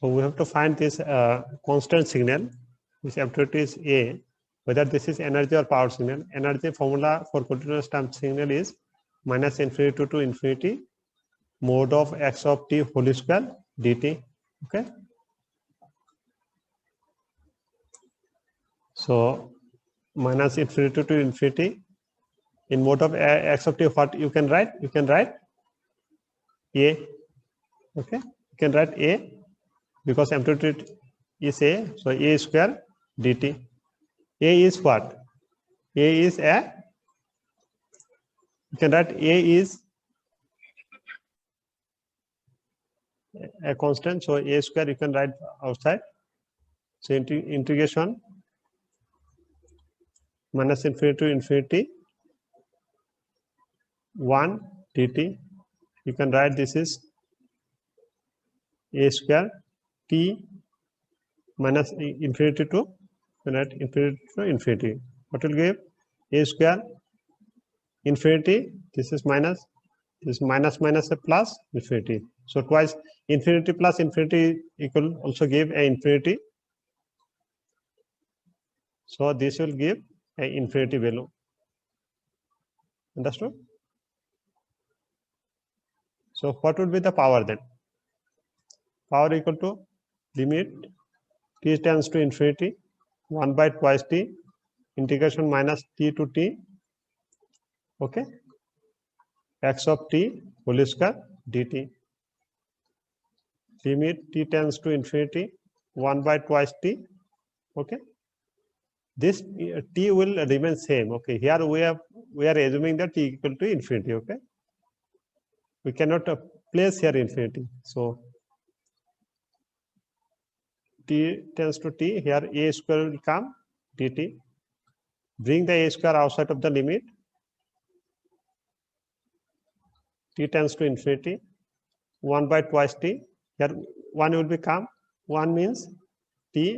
So we have to find this constant signal, which amplitude is A, whether this is energy or power signal. Energy formula for continuous time signal is minus infinity to infinity mod of x of t whole square dt. Okay. So minus infinity to infinity in mod of x of t, what you can write? You can write A. Okay. You can write A because amplitude is A. So A square dt. A is what? A is a, you can write A is a constant. So A square you can write outside. So integration minus infinity to infinity 1 dt. You can write this is A square t minus infinity to, write infinity to infinity. What will give? A square infinity, this is minus, this minus minus a plus infinity. So twice infinity plus infinity equal also give a infinity. So this will give a infinity value. Understood? So what would be the power then? Power equal to limit t tends to infinity 1 by twice t integration minus t to t, okay, x of t whole square dt. Limit t tends to infinity 1 by twice t, okay. This t will remain same, okay. Here we are assuming that t equal to infinity, okay. We cannot place here infinity. So t tends to t, here a square will come dt. Bring the a square outside of the limit. T tends to infinity 1 by twice t. Here 1 will become 1 means t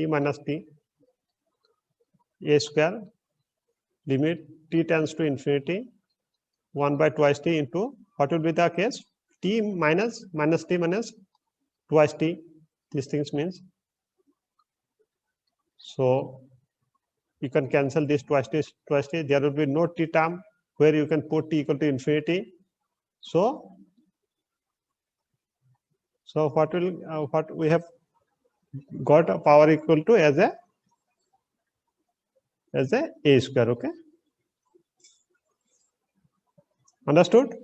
minus t. A square limit t tends to infinity 1 by twice t into what will be the case? T minus t minus twice t. These things means. So you can cancel this twice t. There will be no t term where you can put t equal to infinity. So what we have got a power equal to as a square, okay. Understood?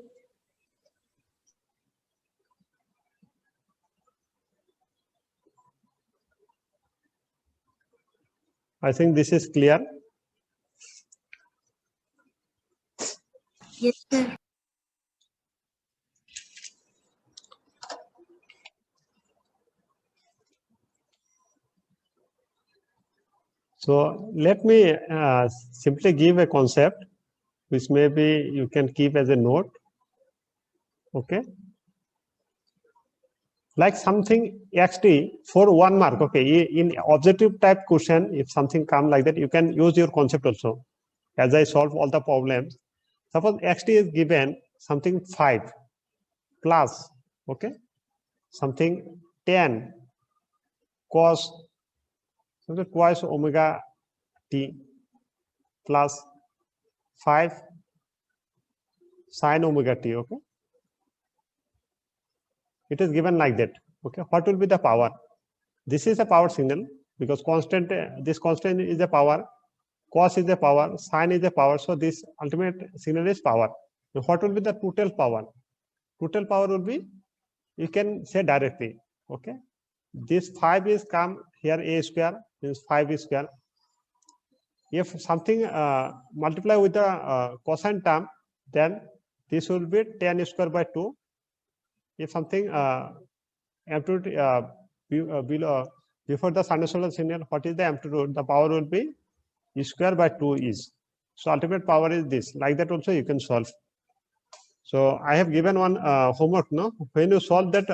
I think this is clear. Yes, sir. So let me simply give a concept which maybe you can keep as a note, okay. Like something xt for 1 mark, okay. In objective type question, if something come like that, you can use your concept also. As I solve all the problems, suppose xt is given something 5 plus, okay, something 10 cos something twice omega t plus 5 sin omega t, okay. It is given like that, okay. What will be the power? This is a power signal because constant, this constant is a power, cos is a power, sin is a power. So this ultimate signal is power. Now what will be the total power? Total power will be, you can say directly, okay. This 5 is come here, a square means 5 is square. If something multiply with the cosine term, then this will be 10 square by 2. If something amplitude below, before the sinusoidal signal, what is the amplitude? The power will be e square by 2 is. So ultimate power is this. Like that also you can solve. So I have given one homework. No, when you solve that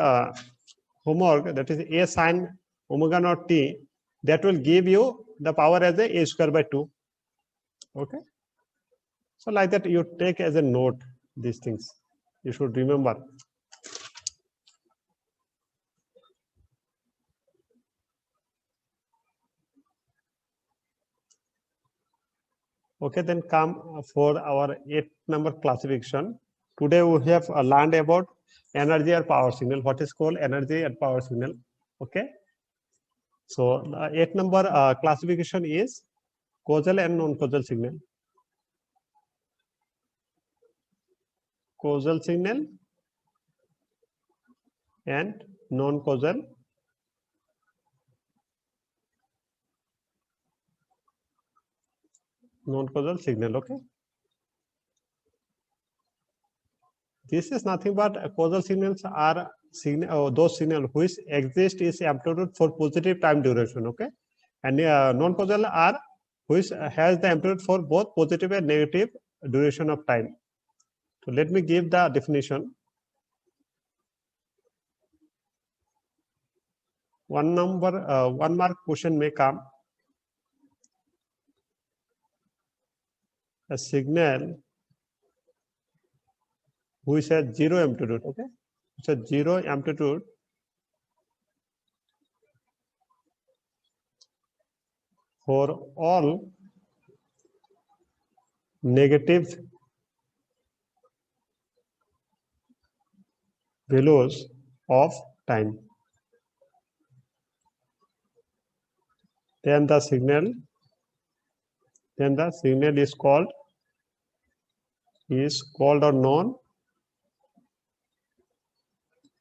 homework, that is a sin omega naught t, that will give you the power as a square by 2. Okay. So like that you take as a note these things. You should remember. Okay, then come for our 8th classification. Today we have learned about energy or power signal. What is called energy and power signal? Okay. So 8th classification is causal and non-causal signal. Causal signal and non-causal signal. Okay. This is nothing but causal signals are those signals which exist is amplitude for positive time duration. Okay, and non-causal are which has the amplitude for both positive and negative duration of time. So let me give the definition. One mark question may come. A signal which has zero amplitude. Okay, it's a zero amplitude for all negative values of time. Then the signal is called or known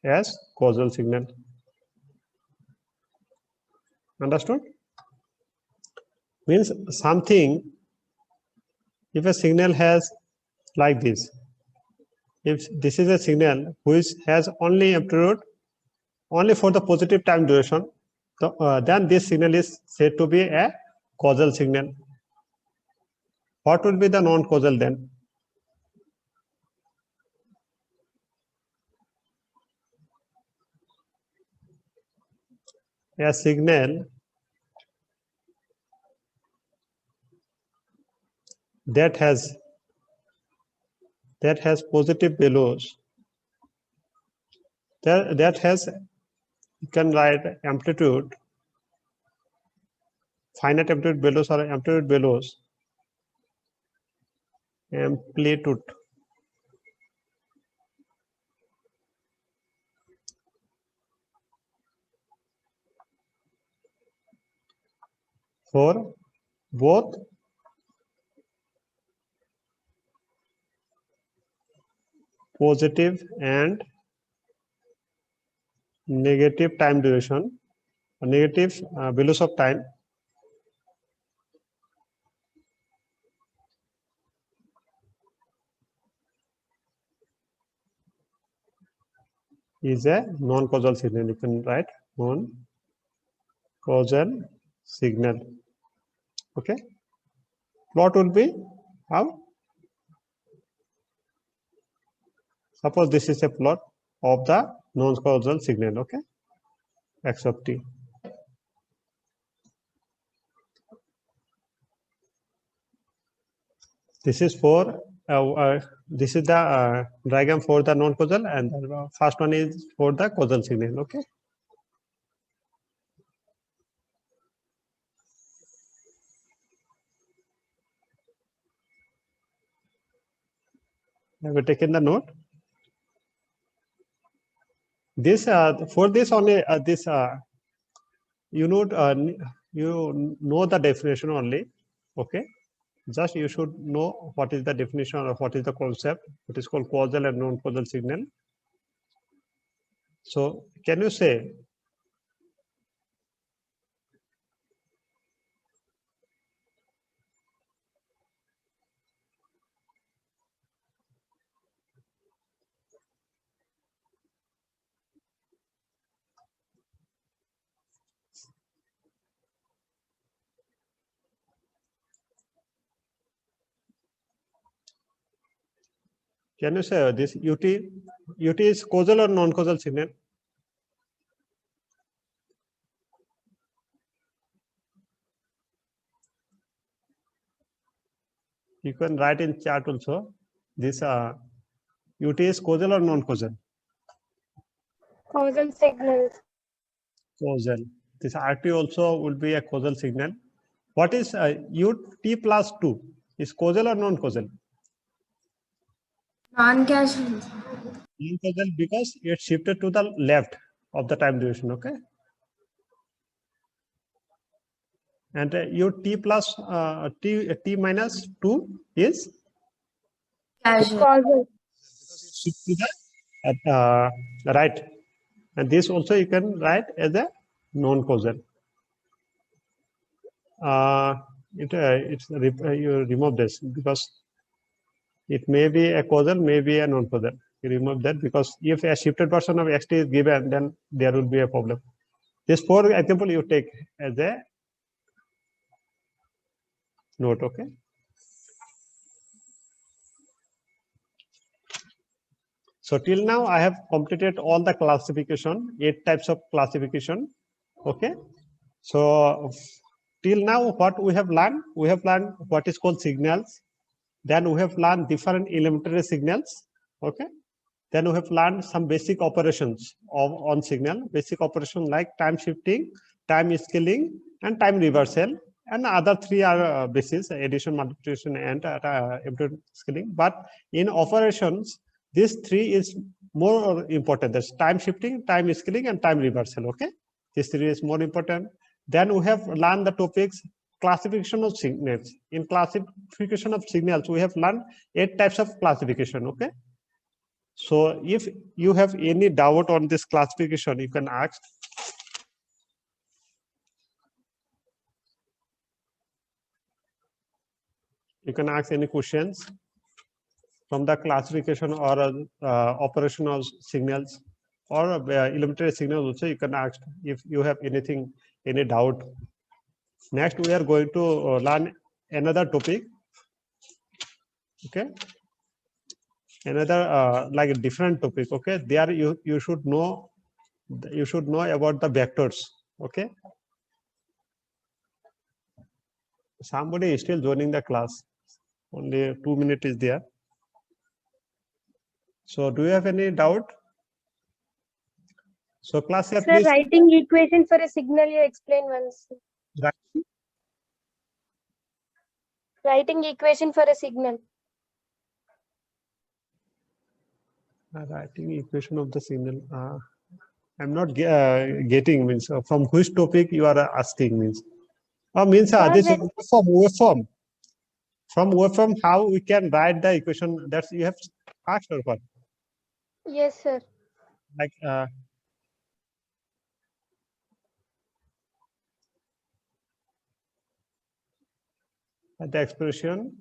as causal signal. Understood? Means something, if a signal has like this, if this is a signal which has only amplitude only for the positive time duration, then this signal is said to be a causal signal. What will be the non-causal then? A signal that has positive values, that has, you can write amplitude, finite amplitude values or amplitude values, amplitude for both positive and negative time duration, negative values of time, is a non-causal signal. You can write non-causal signal. Okay. Plot will be how? Suppose this is a plot of the non-causal signal. Okay. X of t. This is for this is the diagram for the non-causal, and the first one is for the causal signal. Okay. Have you taken the note? This for this only this you know the definition only. Okay. Just you should know what is the definition or what is the concept. It is called causal and non-causal signal. So can you say this UT is causal or non-causal signal? You can write in chat also. This UT is causal or non-causal? Causal signals. Causal. This RT also will be a causal signal. What is UT plus 2? is causal or non-causal? Non-causal. Non-causal because it shifted to the left of the time duration. Okay. And your t plus t minus 2 is Causal. shift to the right, and this also you can write as a non-causal. You remove this because it may be a causal, may be a non-causal. You remove that because if a shifted version of xt is given, then there will be a problem. This for example you take as a note. Okay. So till now I have completed all the classification, 8 types of classification. Okay. So till now what we have learned what is called signals. Then we have learned different elementary signals. Okay. Then we have learned some basic operations on signal, basic operation like time shifting, time scaling, and time reversal. And other 3 are basis: addition, multiplication, and amplitude scaling. But in operations, these 3 is more important. That's time shifting, time scaling, and time reversal. Okay, these 3 is more important. Then we have learned the topics classification of signals. In classification of signals, we have learned 8 types of classification. Okay. So if you have any doubt on this classification, you can ask. You can ask any questions from the classification or operational signals or elementary signals also. You can ask if you have anything, any doubt. Next, we are going to learn another topic. Okay. Another like a different topic. Okay. There you should know about the vectors. Okay. Somebody is still joining the class. Only 2 minutes is there. So do you have any doubt? So class here, Sir, please. writing equation for a signal you explain once. Writing equation for a signal. Writing equation of the signal. I'm not getting, means from which topic you are asking, means. Means this is from waveform. From waveform, how we can write the equation? That's you have asked or what? Yes, sir. Like the expression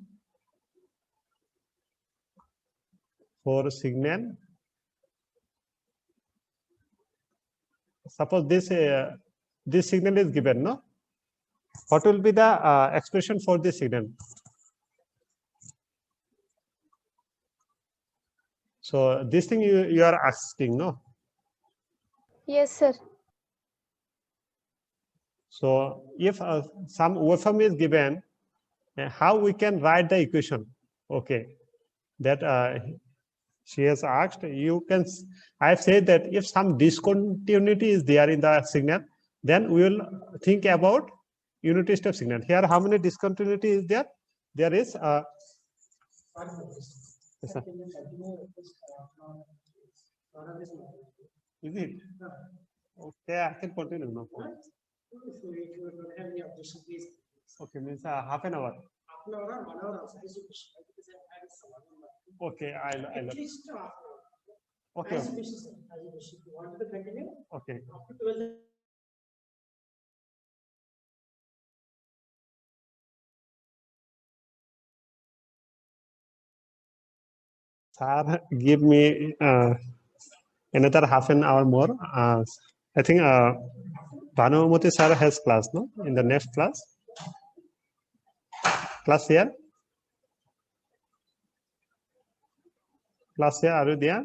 for signal. Suppose this signal is given, no? What will be the expression for this signal? So this thing you are asking, no? Yes, sir. So if some waveform is given, how we can write the equation? Okay, that she has asked. You can. I have said that if some discontinuity is there in the signal, then we will think about unity step signal. Here, how many discontinuity is there? There is. Is it? Okay, I can continue. No problem. Okay, means half an hour. Okay, I'll. Okay. Okay. Sir, give me another half an hour more. I think Bhanumati sir has class, no? In the next class. Class here? Class here, are you there?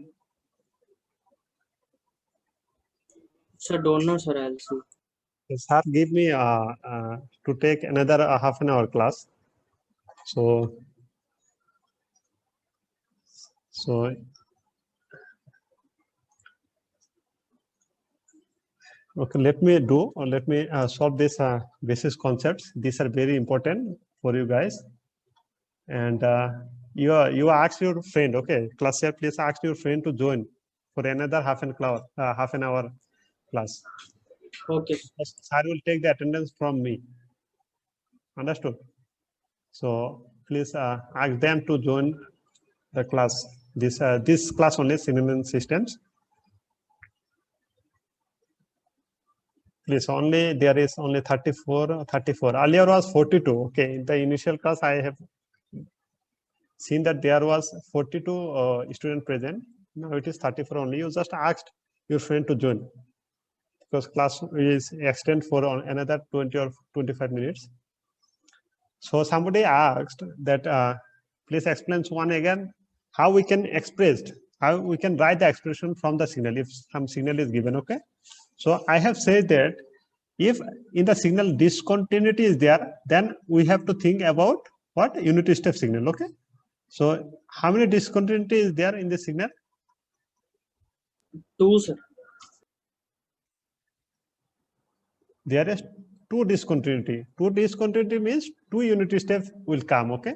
Sir, don't know, sir. I'll see. Sir, give me to take another half an hour class. So okay, let me solve this basis concepts. These are very important for you guys. and you ask your friend, okay, class chair, please ask your friend to join for another half an hour class. Okay. Sir will take the attendance from me. Understood? So please ask them to join the class. This class only, synonym systems. Please, only there is only 34. Earlier was 42. Okay, in the initial class I have seen that there was 42 student present. Now it is 34 only. You just asked your friend to join because class is extend for another 20 or 25 minutes. So somebody asked that please explain one again how we can write the expression from the signal if some signal is given. Okay, so I have said that if in the signal discontinuity is there, then we have to think about what unit step signal. Okay, so how many discontinuity is there in the signal? 2, sir. There is two discontinuity. Two discontinuity means two unit steps will come. Okay,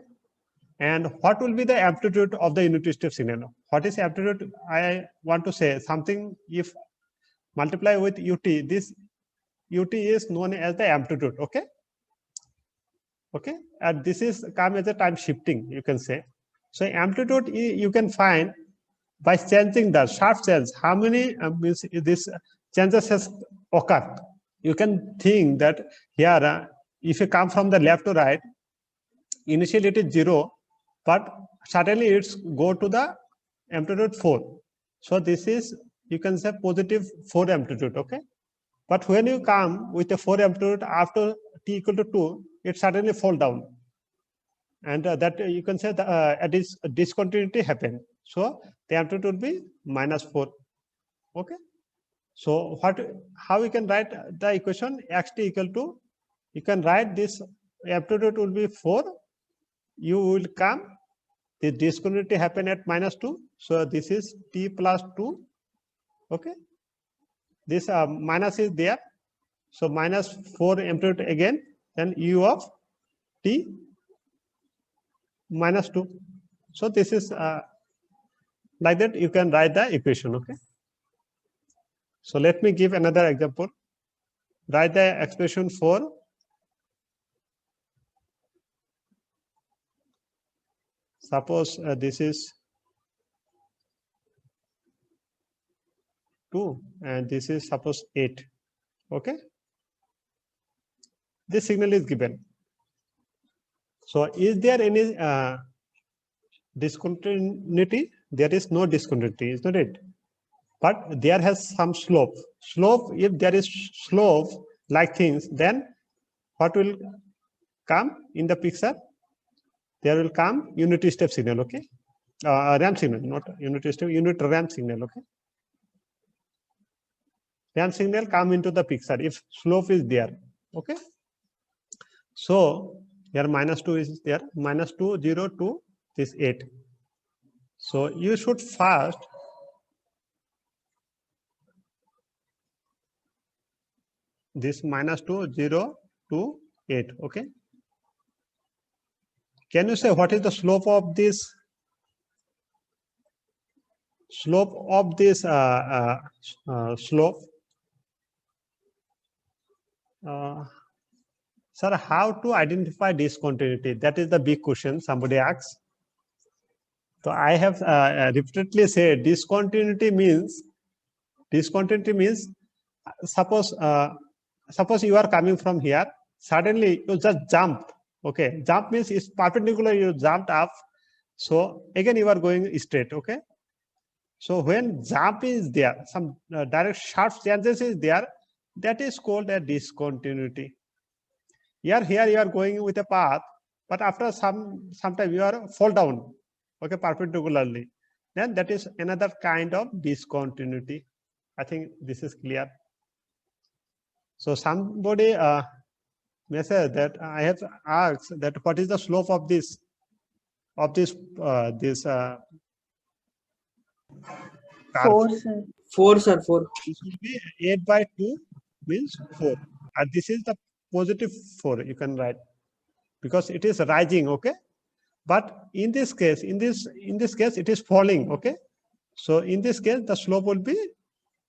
and what will be the amplitude of the unit step signal? What is amplitude? I want to say something. If multiply with ut, this ut is known as the amplitude. Okay, okay, and this is come as a time shifting, you can say. So amplitude you can find by changing the sharp change. How many means this changes has occurred? You can think that here if you come from the left to right, initially it is 0, but suddenly it's go to the amplitude 4. So this is, you can say, positive 4 amplitude. Okay, but when you come with a 4 amplitude after t equal to 2, it suddenly fall down, and that you can say a discontinuity happen. So the amplitude will be -4. Okay, so how we can write the equation xt equal to, you can write this amplitude will be 4, you will come, the discontinuity happen at -2, so this is t plus 2. Okay, this minus is there, so -4 amplitude again, then u of t -2. So this is like that you can write the equation. Okay, so let me give another example. Write the expression for suppose this is 2 and this is suppose 8. Okay, this signal is given. So is there any discontinuity? There is no discontinuity, is not it? But there has some slope. If there is slope like things, then what will come in the picture? There will come unit step signal. Okay, ramp signal, not unit step, unit ramp signal. Okay, ramp signal come into the picture if slope is there. Okay, so here -2 is there, -2, 0, 2, this 8. So you should first this -2, 0, 2, 8. Okay, can you say what is the slope of this? Slope of this slope? Sir, how to identify discontinuity? That is the big question somebody asks. So I have repeatedly said discontinuity means suppose you are coming from here, suddenly you just jump. Okay, jump means it's perpendicular, you jumped up, so again you are going straight. Okay, so when jump is there, some direct sharp changes is there, that is called a discontinuity. Here you are going with a path, but after some time you are fall down, okay, perpendicularly, then that is another kind of discontinuity. I think this is clear. So somebody may say that I have asked that what is the slope of this curve? 4, sir. 4, sir. 4. This will be 8/2 means 4, and this is the positive 4 you can write because it is rising. Okay, But in this case, in this case, it is falling. Okay, so in this case, the slope will be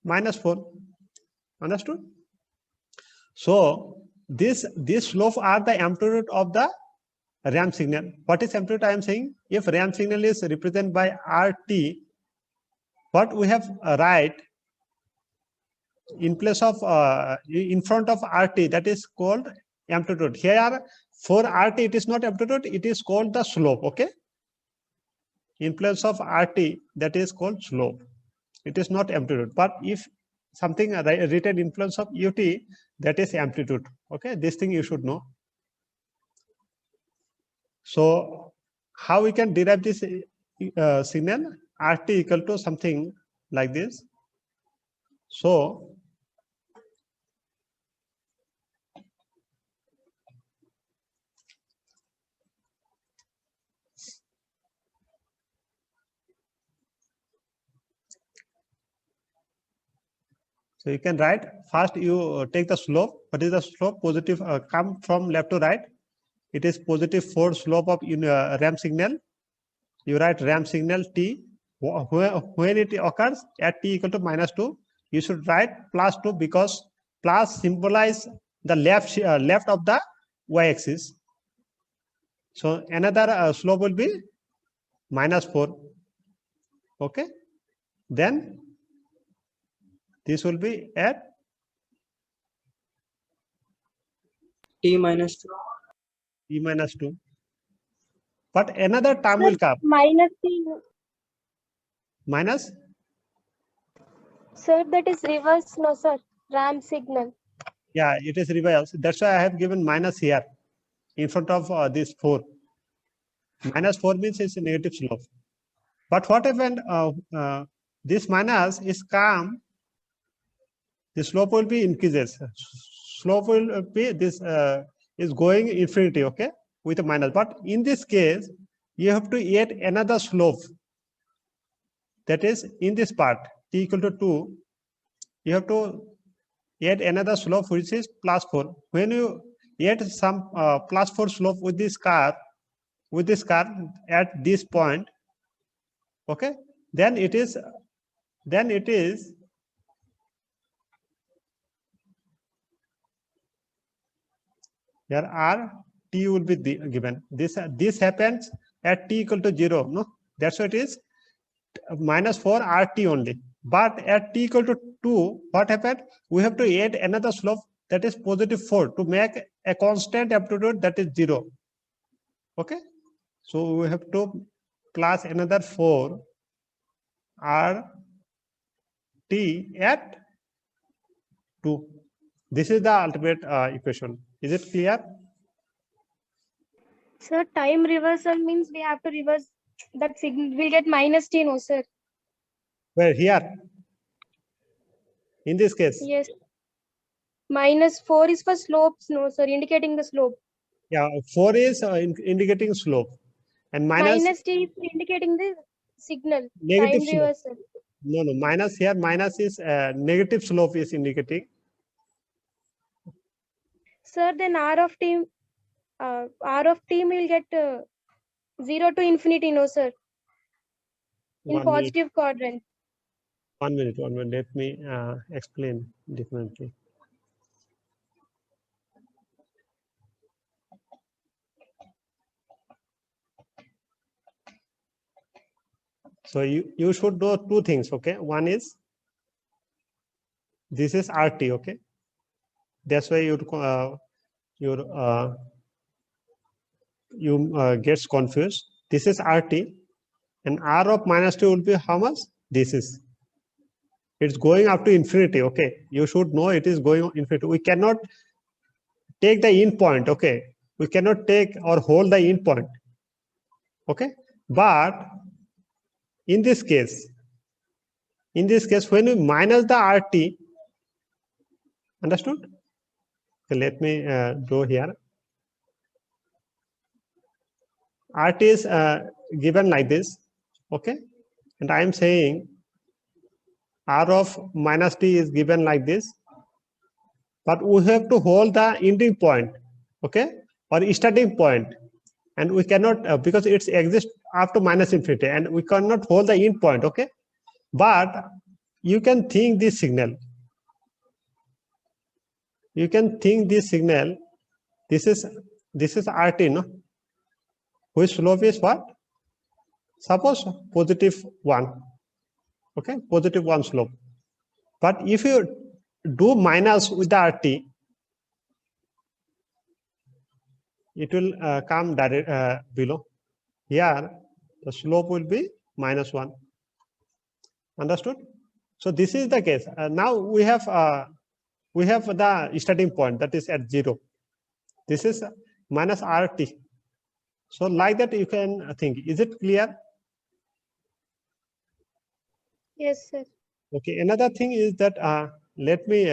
-4. Understood? So this slope are the amplitude of the ramp signal. What is amplitude? I am saying if ramp signal is represented by RT, what we have write in place of in front of RT, that is called amplitude. Here for RT it is not amplitude, it is called the slope. Okay, in place of RT, that is called slope. It is not amplitude. But if something written in place of UT, that is amplitude. Okay, this thing you should know. So how we can derive this signal? RT equal to something like this. So you can write, first you take the slope. What is the slope? Positive, come from left to right. It is +4 slope of ramp signal. You write ramp signal T. When it occurs at T equal to -2, you should write +2 because plus symbolize the left of the y-axis. So another slope will be -4. Okay, then this will be at T minus 2. T -2. But another term Sir, will come. -T. Minus? Sir, that is reverse, no sir. Ramp signal. Yeah, it is reverse. That's why I have given minus here in front of this 4. -4 means it's a negative slope. But what happened? This minus is come. The slope will be increases. Slope will be this is going infinity. Okay, with a minus. But in this case, you have to add another slope. That is in this part T equal to 2. You have to add another slope which is +4. When you add some +4 slope with this curve at this point, okay, then it is here R T will be given. This happens at T equal to 0. No, that's why it is -4 RT only. But at T equal to 2, what happened? We have to add another slope that is +4 to make a constant amplitude that is 0. Okay, so we have to plus another 4 RT at 2. This is the ultimate equation. Is it clear? Sir, time reversal means we have to reverse that signal. We'll get -T, no sir. Where here? In this case? Yes. -4 is for slopes, no sir, indicating the slope. Yeah, 4 is indicating slope, and -T is indicating the signal. negative Time slope. reversal. No, minus here. Minus is negative slope is indicating. Sir, then R of T will get 0 to infinity, no sir. In 1 minute. positive quadrant. 1 minute. Let me explain differently. So you should know two things. Okay, one is this is RT. Okay, that's why you gets confused. This is RT, and R of -2 will be how much? This is. It's going up to infinity. Okay, you should know it is going infinity. We cannot take the end point. Okay, we cannot take or hold the end point. Okay, but in this case, when we minus the RT, understood? Okay, let me draw here. RT is given like this, okay, and I am saying R of -T is given like this, but we have to hold the ending point, okay, or starting point, and we cannot because it's exists up to minus infinity, and we cannot hold the end point. Okay, but you can think this signal. You can think this signal. This is RT, no? Which slope is what? Suppose positive 1. Okay, positive 1 slope. But if you do minus with the RT, it will come direct below. Here, the slope will be minus 1. Understood? So this is the case. Now we have the starting point, that is at 0. This is minus RT. So like that you can think. Is it clear? Yes, sir. Okay. Another thing is that let me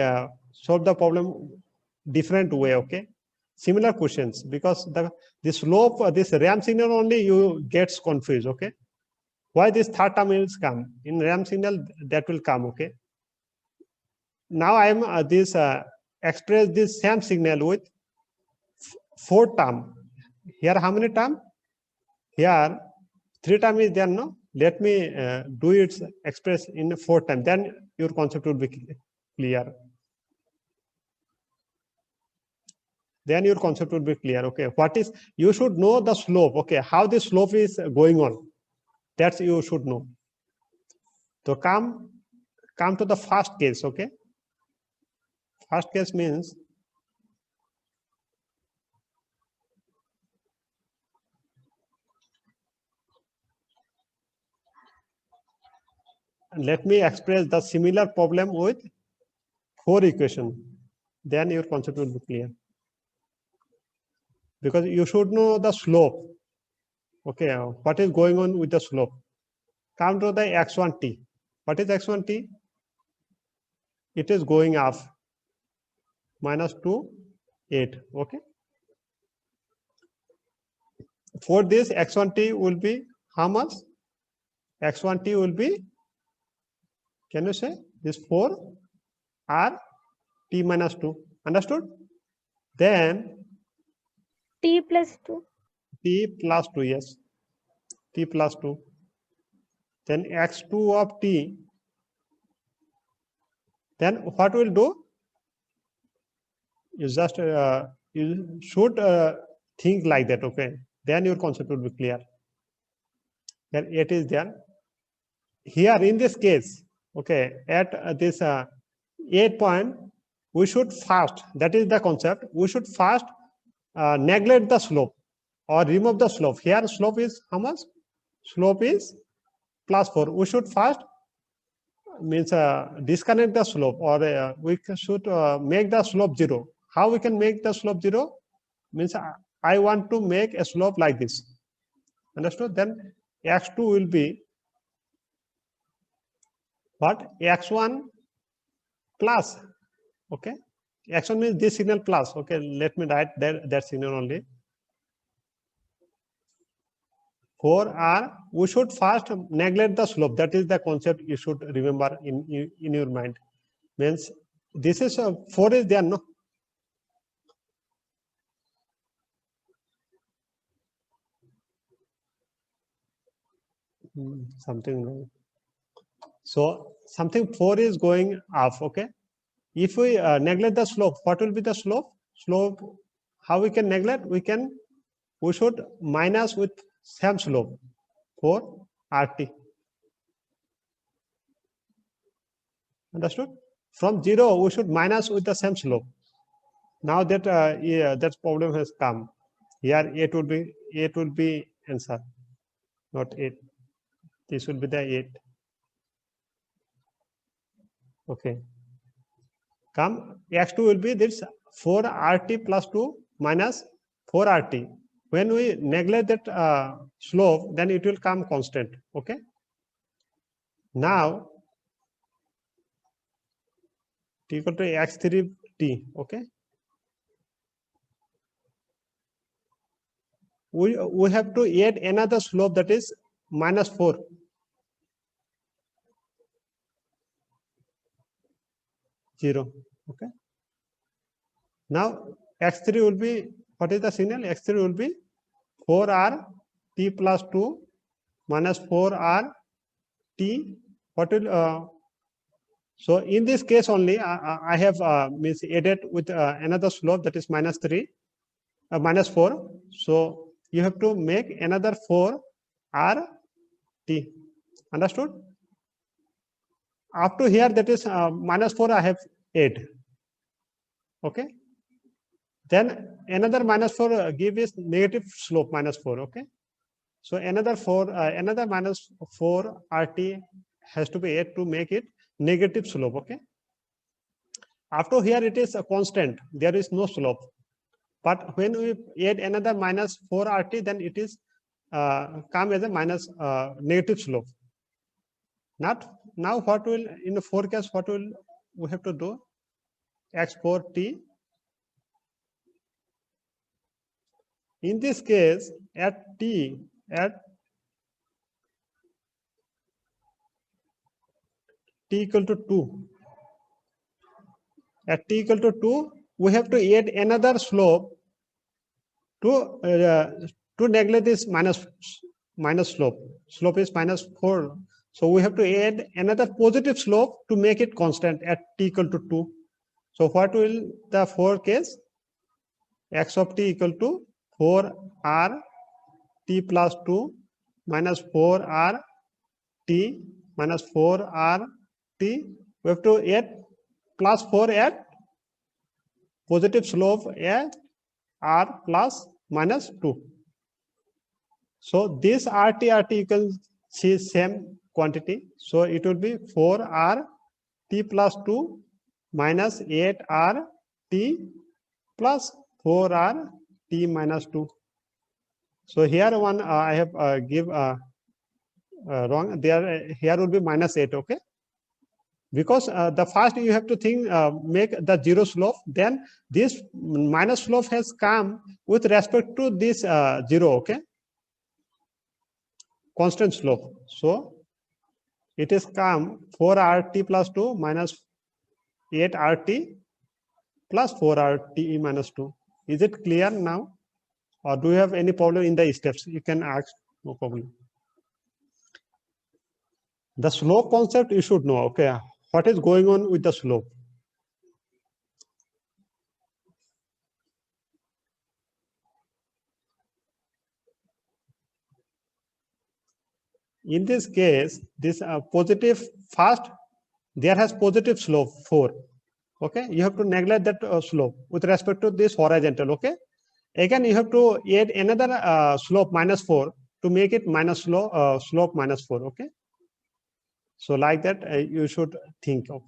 solve the problem different way. Okay. Similar questions, because the slope, this RAM signal only you gets confused. Okay. Why this third term will come in RAM signal, that will come. Okay. Now I am express this same signal with 4 term. Here how many term? Here 3 term is there, no? Let me do it express in 4 time. Then your concept will be clear. Then your concept will be clear. Okay, what is, you should know the slope. Okay, how the slope is going on. That's you should know. So come to the first case. Okay, first case means let me express the similar problem with 4 equation. Then your concept will be clear. Because you should know the slope. Okay, what is going on with the slope? Come to the x1t. What is x1t? It is going up minus 2, 8. Okay. For this x1t will be how much? X1t will be, can you say, this 4 r t minus 2. Understood? Then T plus 2. t plus 2, yes. T plus 2. Then x2 of t. Then what we'll do? You just you should think like that. Okay. Then your concept will be clear. Then it is there. Here in this case, okay, at this 8 point, we should first, that is the concept, we should first neglect the slope or remove the slope. Here slope is how much? Slope is plus 4. We should first means disconnect the slope, or we should make the slope 0. How we can make the slope 0? Means I want to make a slope like this. Understood? Then x2 will be what? X1 plus. Okay. X1 means this signal plus. Okay. Let me write that signal only. 4r. We should first neglect the slope. That is the concept you should remember in your mind. Means this is 4 is there, no? Something wrong. So something 4 is going up. Okay. If we neglect the slope, what will be the slope? Slope, how we can neglect? We should minus with same slope, 4 RT. Understood? From 0, we should minus with the same slope. Now that that problem has come. Here 8 will be answer, not 8. This will be the 8. Okay. Come, x2 will be this 4 RT plus 2 minus 4 RT. When we neglect that slope, then it will come constant. Okay. Now t equal to x3t. Okay. We have to add another slope, that is minus 4. Zero. Okay. Now x3 will be, what is the signal? X3 will be 4r t plus 2 minus 4r t. What will so in this case only I have means added with another slope, that is -3 -4. So you have to make another 4r t. Understood? Up to here, that is -4 I have add. Okay. Then another -4 give is negative slope -4. Okay. So another -4 RT has to be added to make it negative slope. Okay. After here it is a constant. There is no slope. But when we add another -4 RT, then it is come as a negative slope. Now what will in the forecast, what will we have to do? X4 t. In this case, at t equal to 2. At t equal to 2, we have to add another slope to neglect this minus slope. Slope is -4. So we have to add another positive slope to make it constant at t equal to 2. So what will the forecast? X of t equal to 4r t plus 2 minus 4r t minus 4r t. We have to add plus 4 at positive slope at r plus -2. So this RT you can see same quantity. So it will be 4r t plus 2 minus 8r t plus 4r t minus 2. So here one I have give wrong. There here will be -8. Okay. Because the first you have to think make the zero slope, then this minus slope has come with respect to this 0. Okay. Constant slope. So it is come 4rt plus 2 minus 8rt plus 4rt minus 2. Is it clear now? Or do you have any problem in the steps? You can ask, no problem. The slope concept you should know. Okay. What is going on with the slope? In this case, this positive first, there has positive slope 4. Okay, you have to neglect that slope with respect to this horizontal. Okay, again you have to add another slope -4 to make it slope -4. Okay, so like that you should think of.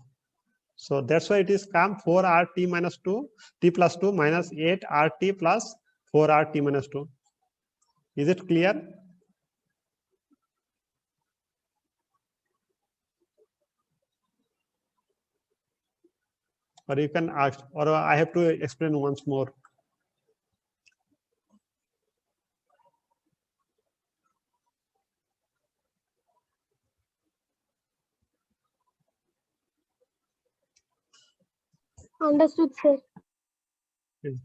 So that's why it is come 4rt minus 2 t plus 2 minus 8rt plus 4rt minus 2. Is it clear? Or you can ask, or I have to explain once more. Understood, sir. Okay.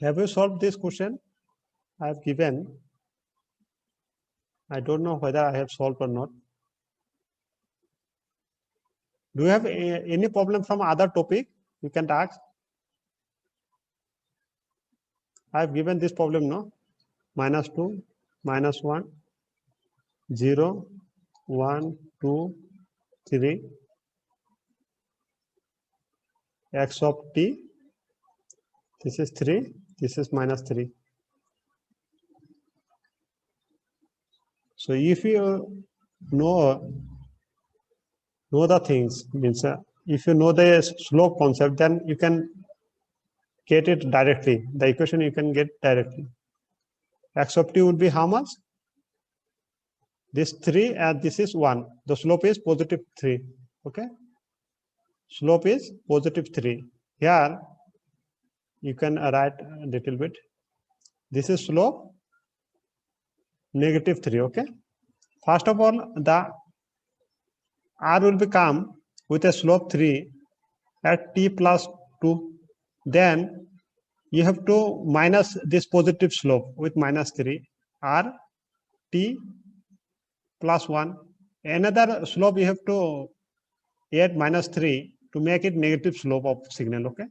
Have you solved this question I have given? I don't know whether I have solved or not. Do you have any problem from other topic? You can ask. I have given this problem, no? -2, -1, 0, 1, 2, 3. X of t. This is 3. This is -3. So if you know the things, means if you know the slope concept, then you can get it directly. The equation you can get directly. X of t would be how much? This 3 and this is 1. The slope is +3. Okay. slope is positive 3. Here you can write a little bit. This is slope negative 3. Okay. First of all, the R will become with a slope 3 at t plus 2. Then you have to minus this positive slope with minus 3 r t plus 1. Another slope you have to add minus 3 to make it negative slope of signal. Okay,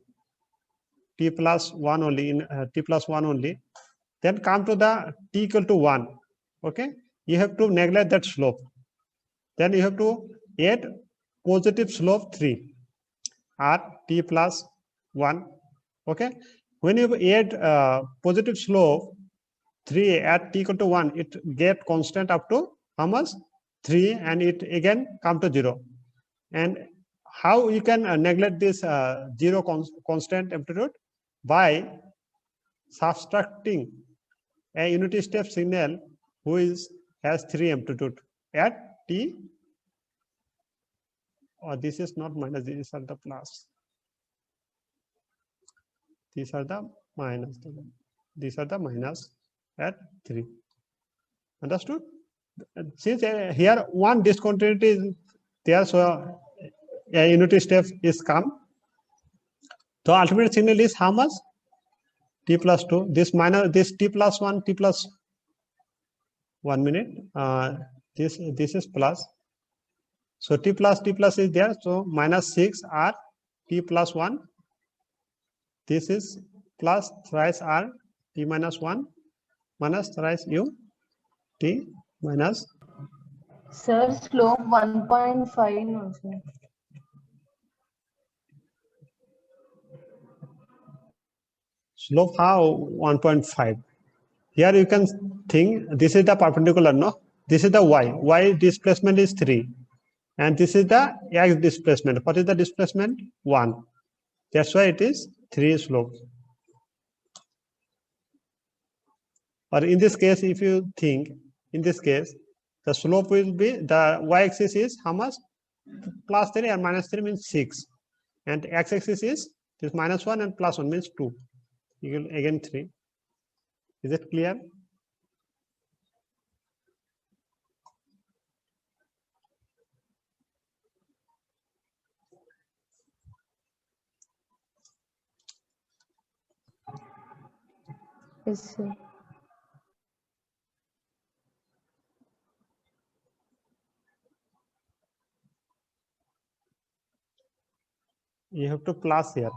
t plus 1 only in t plus 1 only. Then come to the t equal to 1. Okay, you have to neglect that slope. Then you have to add positive slope 3 r t plus 1. Okay, when you add positive slope 3 at t equal to 1, it get constant up to how much? 3, and it again come to 0. And how you can neglect this 0 constant amplitude? By subtracting a unity step signal who has 3 amplitude at t, or this is not minus, these are the plus. These are the minus. These are the minus at 3. Understood? Since here one discontinuity is there, so a unity step is come. So ultimate signal is how much? T plus 2. This minus this t plus 1, t plus 1 minute. This is plus. So t plus is there. So minus 6 r t plus 1. This is plus thrice r t minus 1 minus thrice u t minus. Sir, slope 1.5 also. Slope how 1.5. Here you can think this is the perpendicular, no? This is the y. Y displacement is 3. And this is the x displacement. What is the displacement? 1. That's why it is 3 slope. Or in this case, if you think, in this case, the slope will be, the y-axis is how much? Plus 3 and minus 3 means 6. And x-axis is this minus 1 and plus 1 means 2. Equal again 3. Is it clear? Yes, sir. You have to plus here.